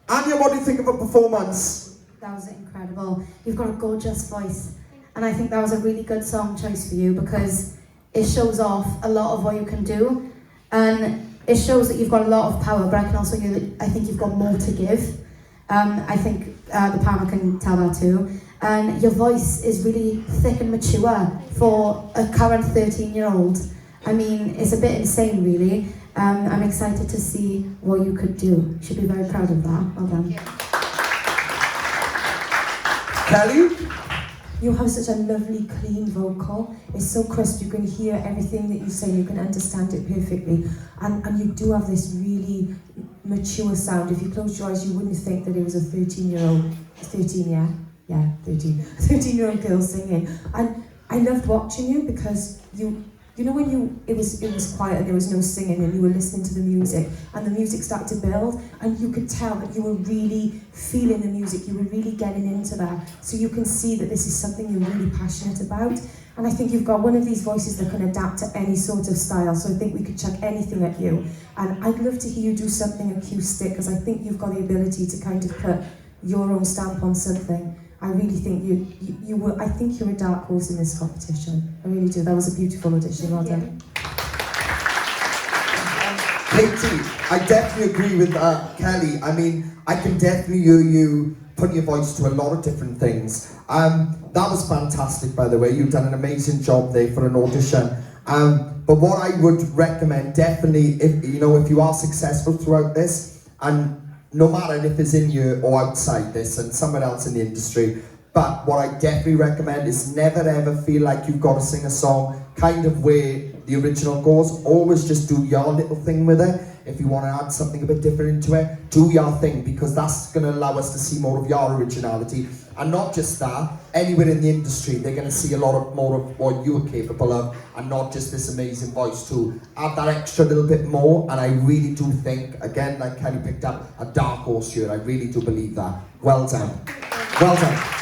Anya, what do you think of a performance? That was incredible. You've got a gorgeous voice. And I think that was a really good song choice for you because it shows off a lot of what you can do. And it shows that you've got a lot of power, but I can also hear that I think you've got more to give. I think the panel can tell that too. And your voice is really thick and mature for a current 13-year-old. I mean, it's a bit insane, really. I'm excited to see what you could do. You should be very proud of that. Well done. Kelly? You have such a lovely, clean vocal. It's so crisp, you can hear everything that you say, you can understand it perfectly. And you do have this really mature sound. If you close your eyes, you wouldn't think that it was a 13-year-old, 13, yeah? Yeah, 13. 13-year-old girl singing. And I loved watching you because you know when it was quiet and there was no singing and you were listening to the music and the music started to build and you could tell that you were really feeling the music, you were really getting into that. So you can see that this is something you're really passionate about. And I think you've got one of these voices that can adapt to any sort of style. So I think we could chuck anything at you. And I'd love to hear you do something acoustic because I think you've got the ability to kind of put your own stamp on something. I really think you were. I think you're a dark horse in this competition. I really do. That was a beautiful audition. Well done. Caiti, I definitely agree with Kelly. I mean, I can definitely hear you putting your voice to a lot of different things. That was fantastic, by the way. You've done an amazing job there for an audition. But what I would recommend, definitely, if you are successful throughout this, and no matter if it's in you or outside this and somewhere else in the industry, but what I definitely recommend is never ever feel like you've got to sing a song kind of where the original goes. Always just do your little thing with it. If you want to add something a bit different into it, do your thing, because that's going to allow us to see more of your originality. And not just that, anywhere in the industry, they're going to see a lot more of what you're capable of, and not just this amazing voice too. Add that extra little bit more, and I really do think, again, like Kelly picked up, a dark horse here. I really do believe that. Well done. Well done.